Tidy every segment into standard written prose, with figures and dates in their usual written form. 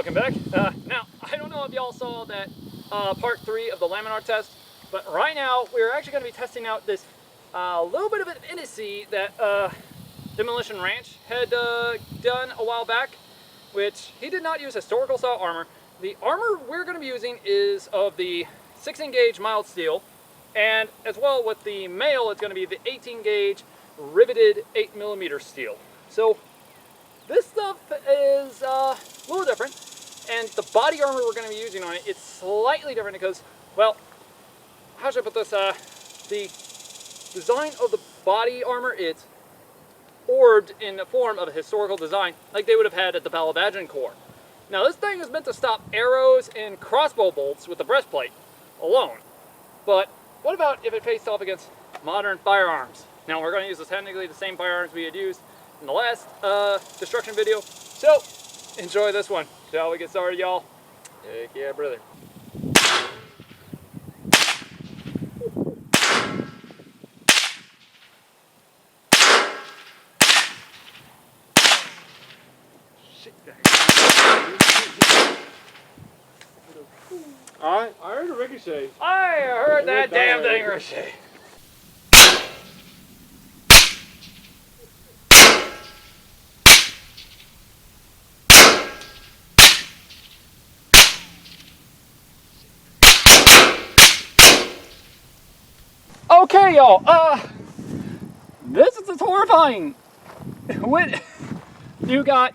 welcome back. Now, I don't know if y'all saw that part 3 of the Lamellar test, but right now we're actually going to be testing out this little bit of an indice that Demolition Ranch had done a while back, which he did not use historical style armor. The armor we're going to be using is of the 16 gauge mild steel, and as well with the male, it's going to be the 18 gauge riveted 8mm steel. So this stuff is a little different, and the body armor we're going to be using on it, it's slightly different because, well, how should I put this? The design of the body armor, it's orbed in the form of a historical design like they would have had at the Palavagin Corps. Now this thing is meant to stop arrows and crossbow bolts with the breastplate alone, but what about if it faced off against modern firearms? Now we're going to use technically the same firearms we had used in the last destruction video, so enjoy this one. Shall we get started, y'all? Heck yeah, brother. I heard a ricochet. I heard that damn thing ricochet. Okay, y'all. This is horrifying. You got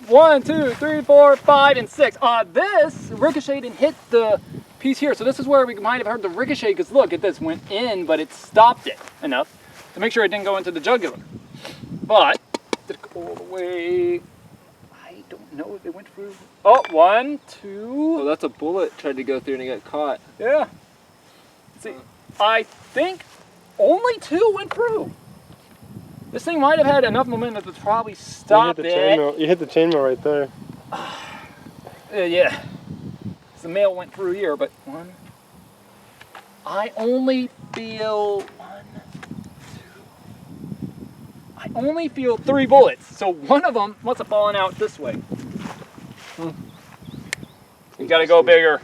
1, 2, 3, 4, 5, and 6. This ricocheted and hit the piece here. So this is where we might have heard the ricochet, because look at this, went in, but it stopped it enough to make sure it didn't go into the jugular. But did it go all the way? I don't know if it went through. Oh, 1, 2. Oh, that's a bullet tried to go through and it got caught. Yeah. See, I think only 2 went through. This thing might have had enough momentum to probably stop it. You hit the chainmail right there. Yeah. The male went through here, but 1. I only feel 1, 2. I only feel 3 bullets. So one of them must have fallen out this way. You gotta go bigger.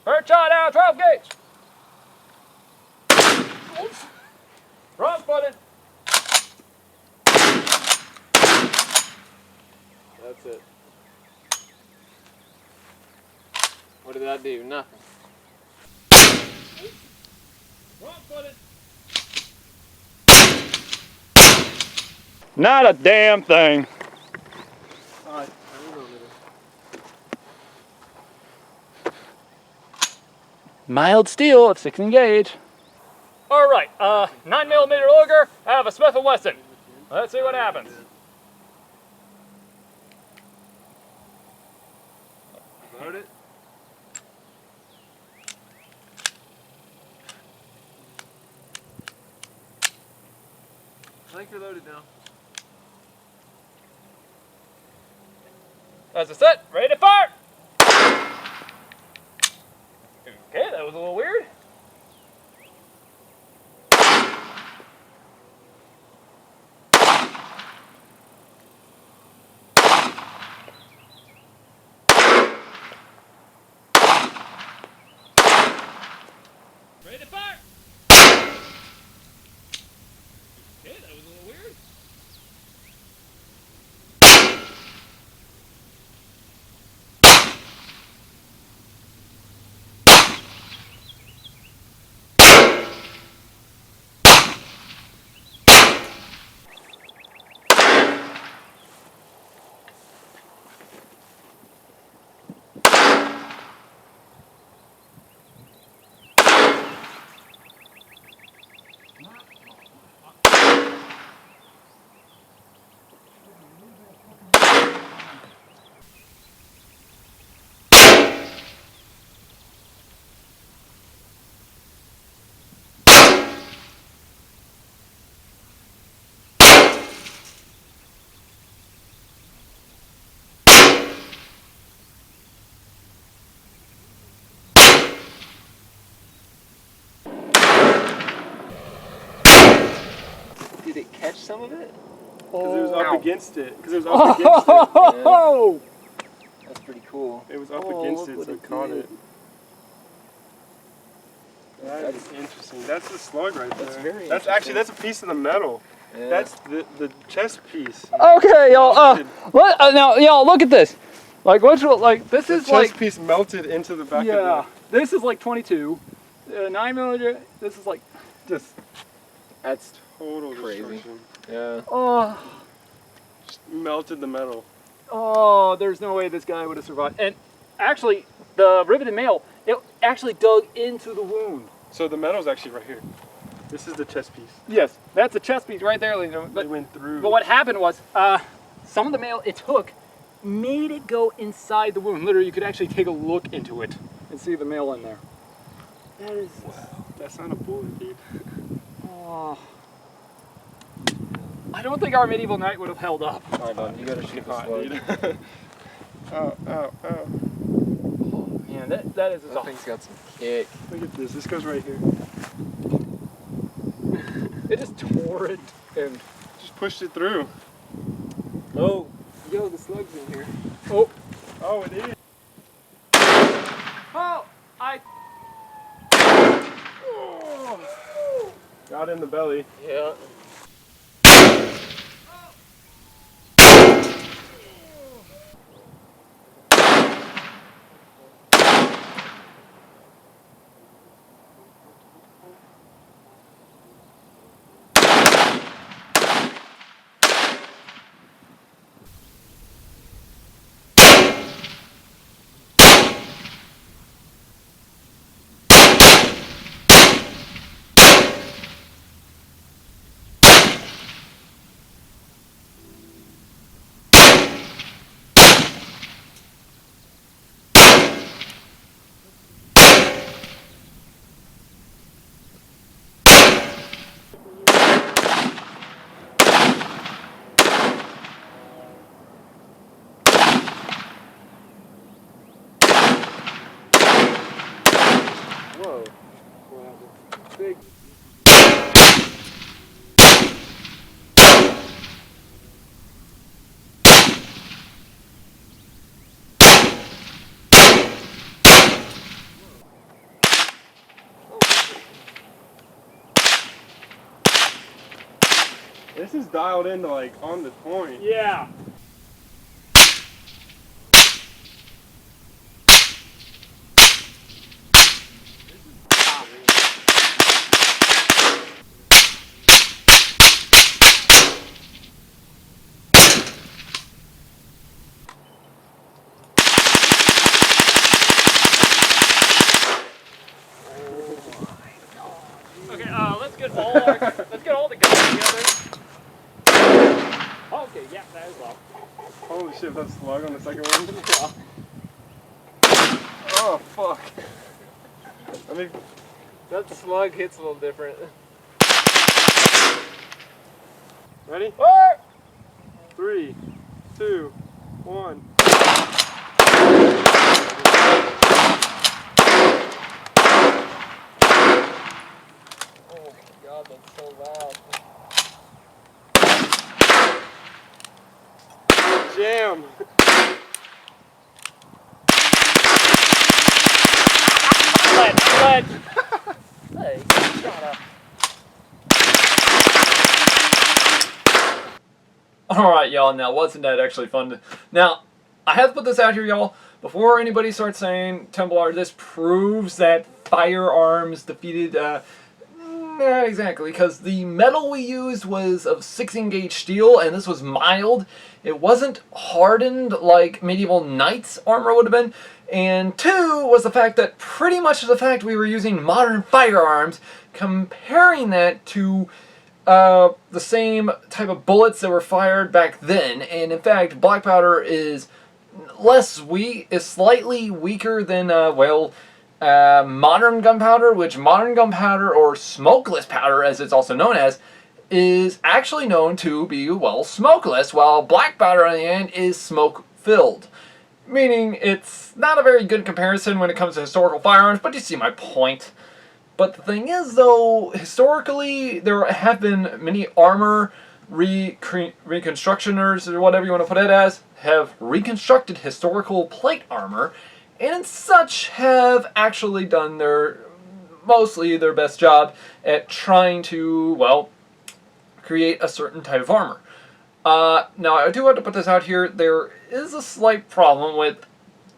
First shot out, 12 gauge. Wrong button. That's it. What did that do? Nothing. Wrong button. Not a damn thing. Alright, Mild steel of 16 gauge. All right, 9mm Luger out of a Smith & Wesson. Let's see what happens. Load it. I think you're loaded now. That's a set. Ready to fire. Okay, that was a little weird. Ready to fire! Okay, that was a little weird. Did it catch some of it? Because it was up against it. Because it was up against it. Yeah. That's pretty cool. It was up Oh, against look it, what so it it caught did. it. That is interesting. That's the slug right there. That's very That's actually, that's a piece of the metal. Yeah. That's the chest piece. Okay, y'all. Now, y'all, look at this. Like, what's like? This The is chest like. piece melted into the back Yeah. of This is like 22. 9mm. This is like. the. Just. That's Total crazy. destruction. yeah. Oh. Just melted the metal. Oh, there's no way this guy would have survived. And actually, the riveted mail, it actually dug into the wound. So the metal's actually right here. This is the chest piece. Yes, that's a chest piece right there. But, It went through. but what happened was, some of the mail it took made it go inside the wound. Literally, you could actually take a look into it and see the mail in there. That is. Wow. That's not a bullet, dude. Oh. I don't think our medieval knight would have held up. Hold on, you gotta shoot the Hot, slug. dude. Ow, ow, ow. Oh, man, that is That thing's got some kick. Look at this. This goes right here. It just tore it and. Just pushed it through. Oh. Yo, the slug's in here. Oh. Oh, it is. Oh, Got in the belly. Yeah. Whoa. Big. This is dialed into like on the point. yeah. Okay, let's get all the guns together. Okay, yeah, that is well. Holy shit, that's slug on the second one. Yeah. Oh fuck. I mean, That slug hits a little different. ready? What? 3, 2, 1. Oh my god, that's so loud. Jam. Lead. Hey, shut up. Alright, y'all, now wasn't that actually fun? Now, I have to put this out here, y'all, before anybody starts saying, Templar, this proves that Firearms defeated, not exactly, because the metal we used was of 16 gauge steel, and this was mild. It wasn't hardened like medieval knights armor would have been. And two was the fact that pretty much the fact we were using modern firearms, comparing that to the same type of bullets that were fired back then. And in fact, black powder is slightly weaker than, modern gunpowder, which modern gunpowder, or smokeless powder as it's also known as, is actually known to be, well, smokeless, while black powder on the end is smoke-filled. Meaning it's not a very good comparison when it comes to historical firearms, but you see my point. But the thing is, though, historically, there have been many armor reconstructioners, or whatever you want to put it as, have reconstructed historical plate armor, and such have actually done mostly their best job at trying to, well, create a certain type of armor. Now, I do have to put this out here. There is a slight problem with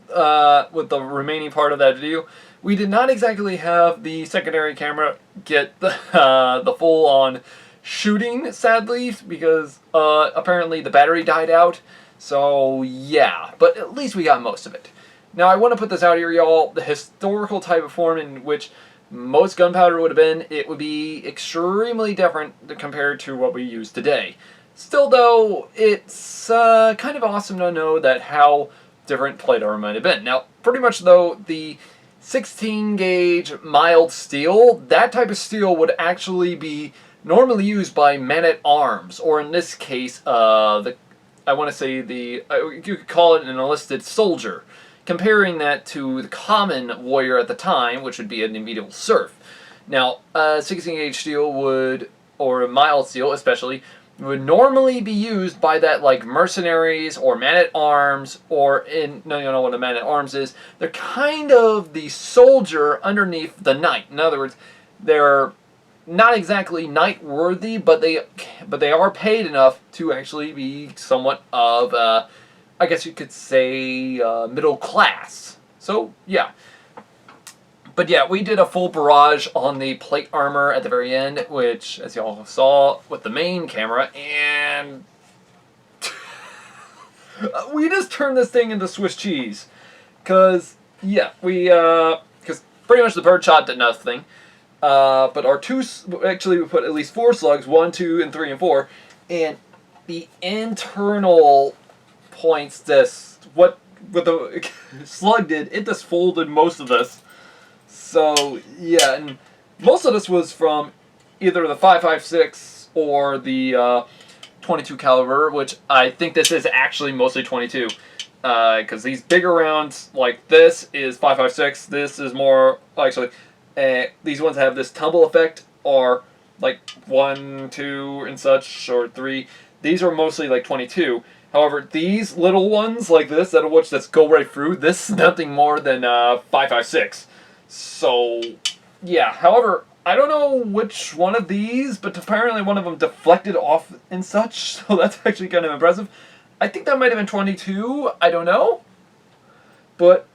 the remaining part of that video. We did not exactly have the secondary camera get the full-on shooting, sadly, because apparently the battery died out. So, yeah. But at least we got most of it. Now, I want to put this out here, y'all. The historical type of form in which most gunpowder would have been, it would be extremely different compared to what we use today. Still, though, it's kind of awesome to know that how different plate armor might have been. Now, pretty much, though, the 16 gauge mild steel, that type of steel would actually be normally used by men-at-arms, or in this case, you could call it an enlisted soldier, comparing that to the common warrior at the time, which would be an medieval serf. Now, 16 gauge steel would, or mild steel especially, would normally be used by that, like, mercenaries or man-at-arms, or you know what a man-at-arms is. They're kind of the soldier underneath the knight. In other words, they're not exactly knight-worthy, but they are paid enough to actually be somewhat of, I guess you could say, middle class. So, yeah. But yeah, we did a full barrage on the plate armor at the very end, which, as y'all saw, with the main camera, and we just turned this thing into Swiss cheese. Because, yeah, because pretty much the birdshot did nothing. But our actually we put at least 4 slugs, 1, 2, and 3, and 4, and the internal points, what the slug did, it just folded most of this. So, yeah, and most of this was from either the 5.56 or the 22 caliber, which I think this is actually mostly 22. Because these bigger rounds, like this, is 5.56. This is more, actually, these ones have this tumble effect, or like 1, 2, and such, or 3. These are mostly like 22. However, these little ones like this, that which just go right through, this is nothing more than 5.56. So, yeah. However, I don't know which one of these, but apparently one of them deflected off and such, so that's actually kind of impressive. I think that might have been 22, I don't know. But,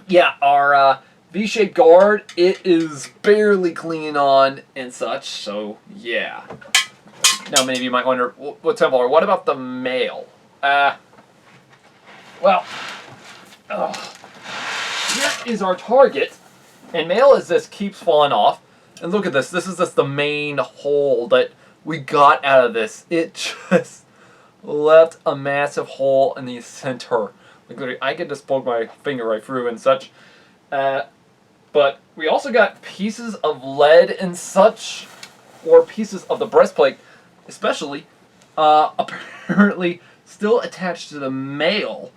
yeah, our V-shaped guard, it is barely clean on and such, so, yeah. Now, many of you might wonder, what Templar, what about the male? Well, here is our target, and male as this keeps falling off. And look at this. This is just the main hole that we got out of this. It just left a massive hole in the center. Like, literally, I could just poke my finger right through and such. But we also got pieces of lead and such, or pieces of the breastplate, especially, apparently still attached to the male,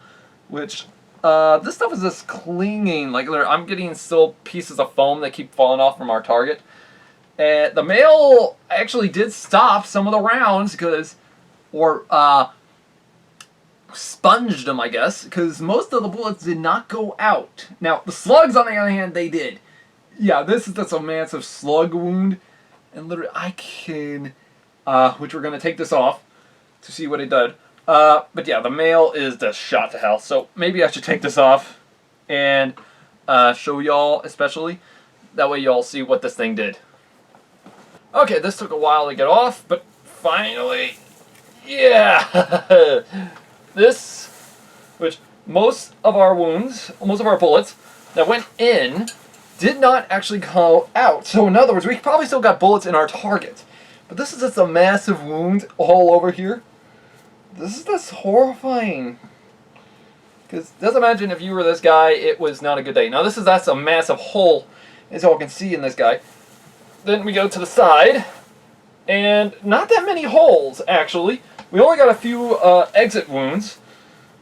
which, this stuff is just clinging. Like, I'm getting still pieces of foam that keep falling off from our target. The male actually did stop some of the rounds, sponged them, I guess, because most of the bullets did not go out. Now, the slugs, on the other hand, they did. Yeah, this is just a massive slug wound, and literally, I can, which we're going to take this off to see what it did. But yeah, the male is just shot to hell, so maybe I should take this off and show y'all, especially. That way y'all see what this thing did. Okay, this took a while to get off, but finally, yeah! This, which most of our bullets that went in did not actually go out. So in other words, we probably still got bullets in our target. But this is just a massive wound all over here. This is just horrifying. Because just imagine if you were this guy, it was not a good day. Now that's a massive hole, as y'all can see in this guy. Then we go to the side, and not that many holes, actually. We only got a few exit wounds,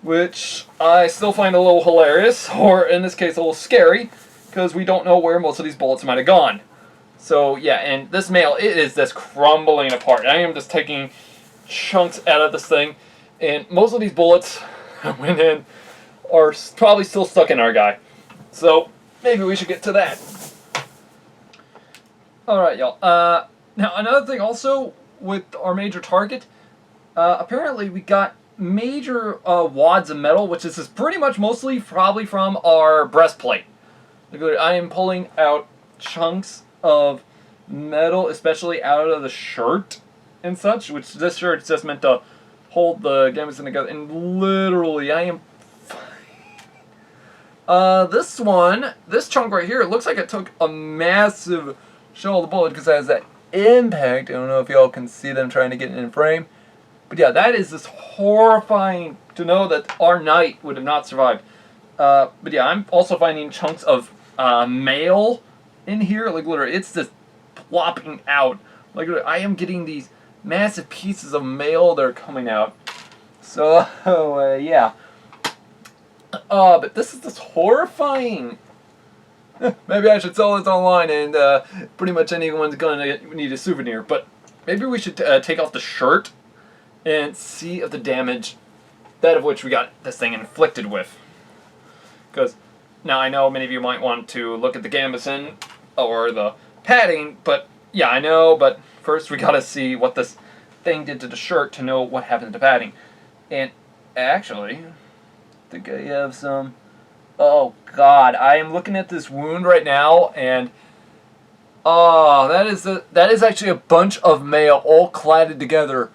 which I still find a little hilarious, or in this case a little scary, because we don't know where most of these bullets might have gone. So yeah, and this male, it is just crumbling apart. I am just taking chunks out of this thing, and most of these bullets that went in are probably still stuck in our guy. So maybe we should get to that. Alright, y'all. Now, another thing also with our major target, apparently we got major wads of metal, which is pretty much mostly probably from our breastplate. I am pulling out chunks of metal, especially out of the shirt and such, which this shirt is just meant to hold the gamut together, and literally I am this chunk right here, it looks like it took a massive shell of the bullet because it has that impact. I don't know if y'all can see them trying to get it in frame. But yeah, that is just horrifying to know that our knight would have not survived. But yeah, I'm also finding chunks of mail in here. Like literally, it's just plopping out. Like I am getting these massive pieces of mail that are coming out. So yeah. But this is just horrifying. Maybe I should sell this online, and pretty much anyone's gonna need a souvenir. But maybe we should take off the shirt and see if the damage, that of which we got this thing inflicted with. Because now I know many of you might want to look at the gambeson or the padding, but yeah, I know. But first we gotta see what this thing did to the shirt to know what happened to the padding. And actually, I think I have some. Oh God, I am looking at this wound right now, and that is actually a bunch of mail all cladded together.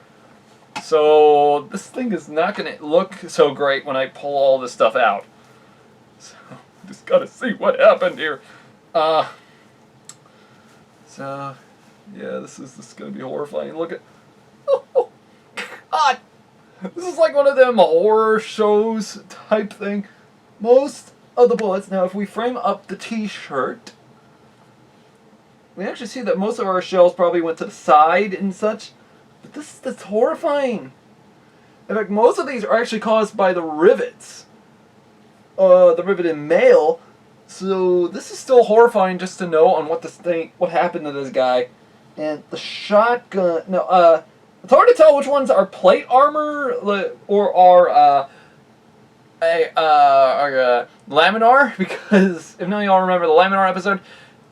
So this thing is not going to look so great when I pull all this stuff out. So just gotta see what happened here. So yeah, this is going to be horrifying. Look at, oh God, this is like one of them horror shows type thing. Most of the bullets, now if we frame up the t-shirt, we actually see that most of our shells probably went to the side and such, but that's horrifying. In fact, most of these are actually caused by the rivets, the riveted mail, so this is still horrifying just to know on what happened to this guy. And the shotgun, no, it's hard to tell which ones are plate armor or are Lamellar, because if none of y'all remember the Lamellar episode,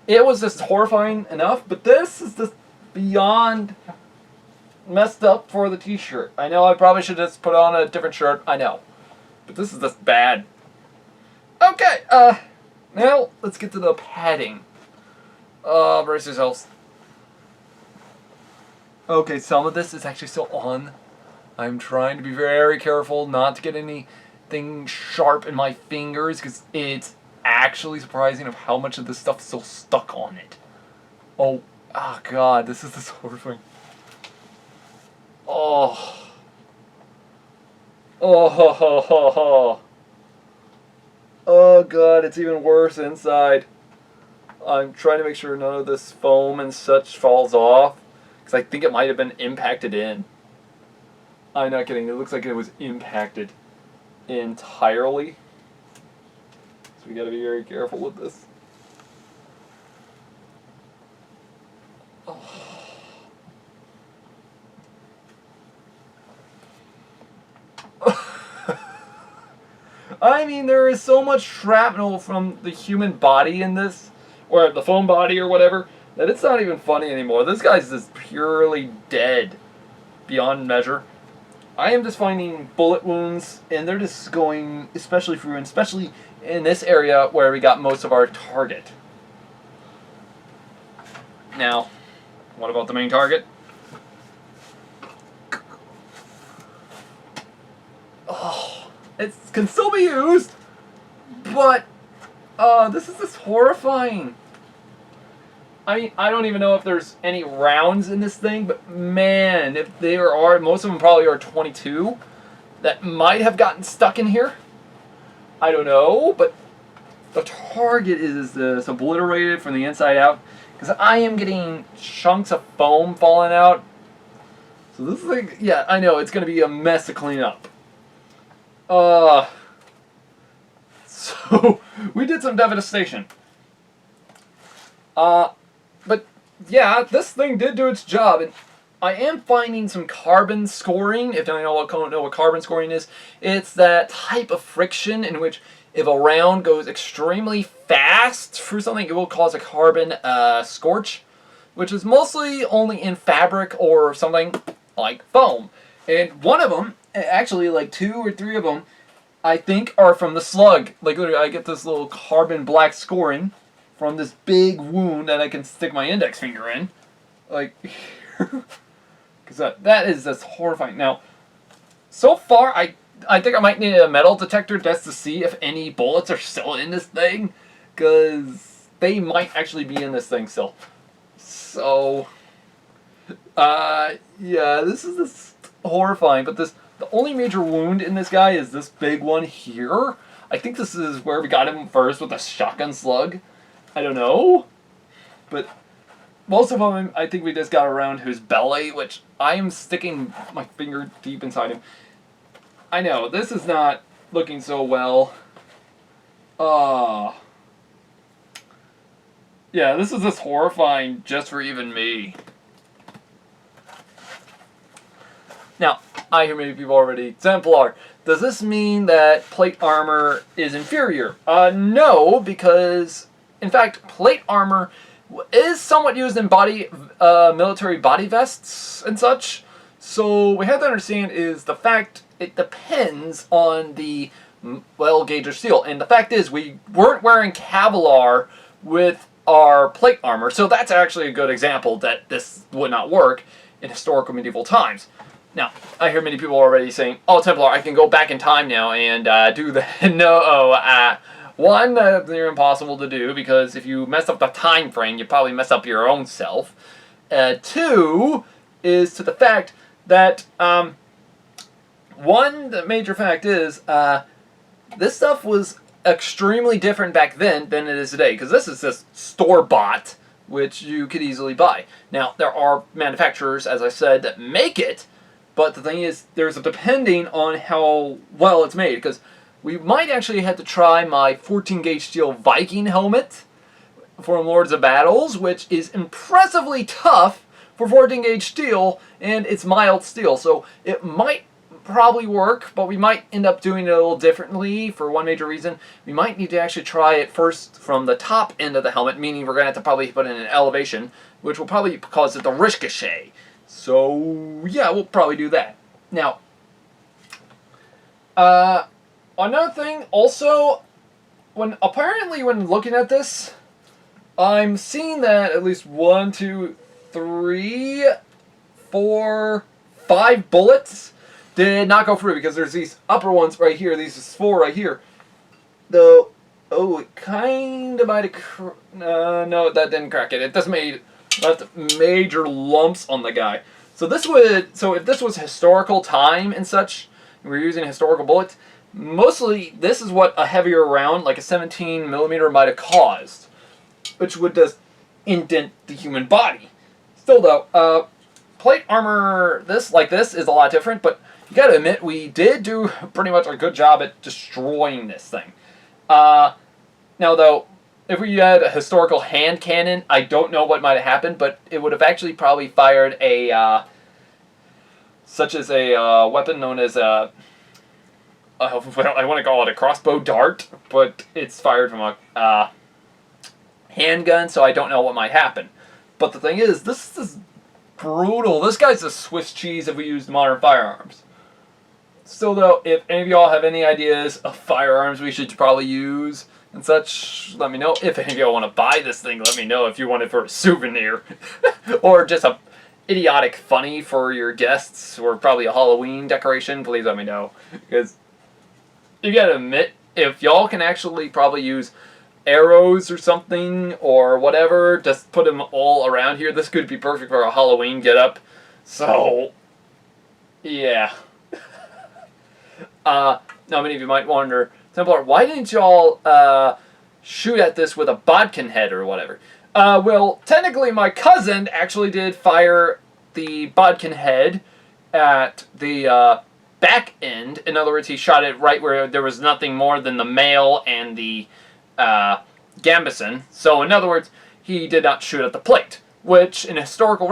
it was just horrifying enough, but this is just beyond messed up for the t-shirt. I know I probably should just put on a different shirt, I know, but this is just bad. Okay, now let's get to the padding. Brace yourselves. Okay, some of this is actually still on. I'm trying to be very careful not to get anything sharp in my fingers, because it's actually surprising of how much of this stuff is still stuck on it. Oh God, this is this horrifying. Oh God, it's even worse inside. I'm trying to make sure none of this foam and such falls off, because I think it might have been impacted in. I'm not kidding, it looks like it was impacted entirely. So we gotta be very careful with this. Oh. I mean, there is so much shrapnel from the human body in this, or the foam body or whatever, that it's not even funny anymore. This guy's just purely dead beyond measure. I am just finding bullet wounds, and they're just going especially through, and especially in this area where we got most of our target. Now, what about the main target? Oh, it can still be used, but this is just horrifying. I mean, I don't even know if there's any rounds in this thing, but man, if there are, most of them probably are 22 that might have gotten stuck in here. I don't know, but the target is obliterated from the inside out, because I am getting chunks of foam falling out. So this is like, yeah, I know, it's going to be a mess to clean up. So we did some devastation. But yeah, this thing did do its job, and I am finding some carbon scoring. If you don't know what carbon scoring is, it's that type of friction in which if a round goes extremely fast through something, it will cause a carbon scorch, which is mostly only in fabric or something like foam. And one of them, actually like 2 or 3 of them, I think are from the slug. Like literally, I get this little carbon black scoring from this big wound that I can stick my index finger in. Like, because that is just horrifying. Now, so far, I think I might need a metal detector just to see if any bullets are still in this thing, because they might actually be in this thing still. So, yeah, this is just horrifying. But the only major wound in this guy is this big one here. I think this is where we got him first with a shotgun slug. I don't know, but most of them I think we just got around his belly, which I am sticking my finger deep inside him. I know, this is not looking so well. Yeah, this is just horrifying just for even me. Now, I hear many people already. Exemplar. Does this mean that plate armor is inferior? No, because in fact, plate armor is somewhat used in military body vests and such. So what we have to understand is the fact it depends on the gauge of steel. And the fact is we weren't wearing Kevlar with our plate armor. So that's actually a good example that this would not work in historical medieval times. Now, I hear many people already saying, oh, Templar, I can go back in time now and do that. No, one, they're impossible to do because if you mess up the time frame, you probably mess up your own self. 2 is to the fact that, the major fact is, this stuff was extremely different back then than it is today, because this is just store-bought, which you could easily buy. Now, there are manufacturers, as I said, that make it, but the thing is, depending on how well it's made, because we might actually have to try my 14 gauge steel Viking helmet from Lords of Battles, which is impressively tough for 14 gauge steel, and it's mild steel, so it might probably work, but we might end up doing it a little differently for one major reason. We might need to actually try it first from the top end of the helmet, meaning we're going to have to probably put it in an elevation, which will probably cause it to ricochet. So, yeah, we'll probably do that. Now, another thing, also, when looking at this, I'm seeing that at least 1, 2, 3, 4, 5 bullets did not go through because there's these upper ones right here. These is 4 right here. Though, it kind of might have. No, that didn't crack it. It just left major lumps on the guy. So if this was historical time and such, and we're using historical bullets, mostly this is what a heavier round, like a 17 millimeter, might have caused, which would just indent the human body. Still though, plate armor this is a lot different, but you gotta admit we did do pretty much a good job at destroying this thing. Now though, if we had a historical hand cannon, I don't know what might have happened, but it would have actually probably fired a such as a weapon known as a I want to call it a crossbow dart, but it's fired from a handgun, so I don't know what might happen. But the thing is, this is brutal. This guy's a Swiss cheese if we used modern firearms. Still though, if any of y'all have any ideas of firearms we should probably use and such, let me know. If any of y'all want to buy this thing, let me know if you want it for a souvenir. Or just a idiotic funny for your guests, or probably a Halloween decoration, please let me know. Because you gotta admit, if y'all can actually probably use arrows or something, or whatever, just put them all around here, this could be perfect for a Halloween getup. So, yeah. Now many of you might wonder, Templar, why didn't y'all shoot at this with a bodkin head or whatever? Well, technically my cousin actually did fire the bodkin head at the back end. In other words, he shot it right where there was nothing more than the mail and the gambeson. So in other words, he did not shoot at the plate, which in historical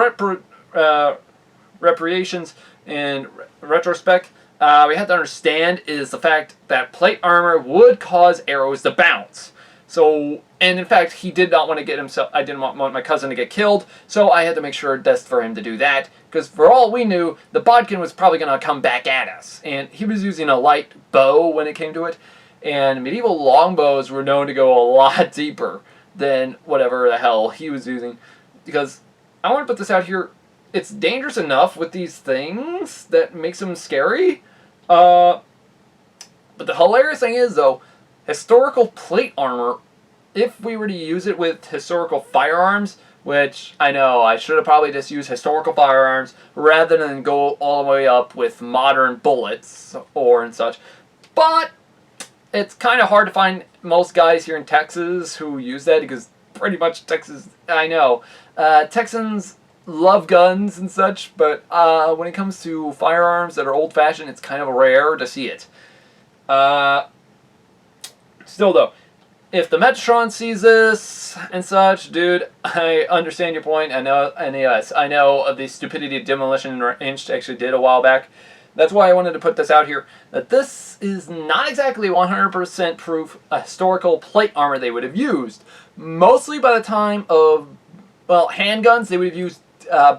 reparations in retrospect, we have to understand is the fact that plate armor would cause arrows to bounce. So, and in fact, he did not want to get himself, I didn't want my cousin to get killed, so I had to make sure best for him to do that, because for all we knew, the bodkin was probably going to come back at us. And he was using a light bow when it came to it, and medieval longbows were known to go a lot deeper than whatever the hell he was using. Because, I want to put this out here, it's dangerous enough with these things that makes them scary. But the hilarious thing is, though, historical plate armor, if we were to use it with historical firearms, which I know I should have probably just used historical firearms rather than go all the way up with modern bullets or and such. But it's kind of hard to find most guys here in Texas who use that, because pretty much Texas, I know, Texans love guns and such, but when it comes to firearms that are old-fashioned, it's kind of rare to see it. Still though, if the Metatron sees this and such, dude, I understand your point. I know, and yes, I know of the stupidity of Demolition Ranch actually did a while back. That's why I wanted to put this out here, that this is not exactly 100% proof historical plate armor they would have used. Mostly by the time of, well, handguns, they would have used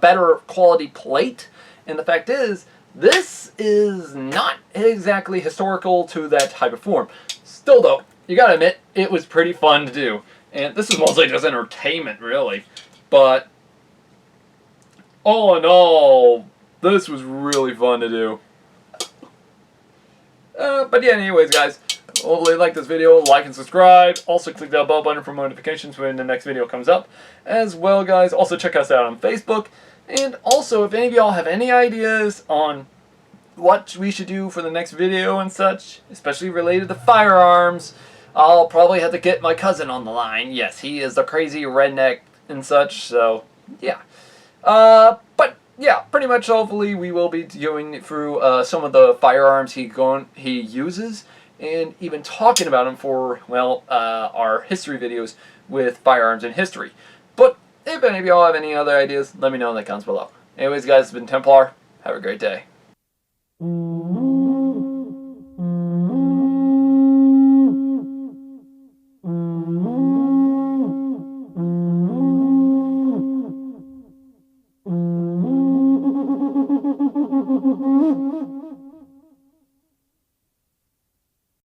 better quality plate. And the fact is, this is not exactly historical to that type of form. Still though, you gotta admit, it was pretty fun to do. And this is mostly just entertainment, really. But, all in all, this was really fun to do. But yeah, anyways, guys, hopefully you like this video, like and subscribe. Also, click that bell button for notifications when the next video comes up. As well, guys, also check us out on Facebook. And also, if any of y'all have any ideas on what we should do for the next video and such, especially related to firearms, I'll probably have to get my cousin on the line. Yes, he is the crazy redneck and such, so yeah. But yeah, pretty much hopefully we will be going through some of the firearms he uses, and even talking about them for, well, our history videos with firearms in history. But if any of y'all have any other ideas, let me know in the comments below. Anyways, guys, it's been Templar. Have a great day.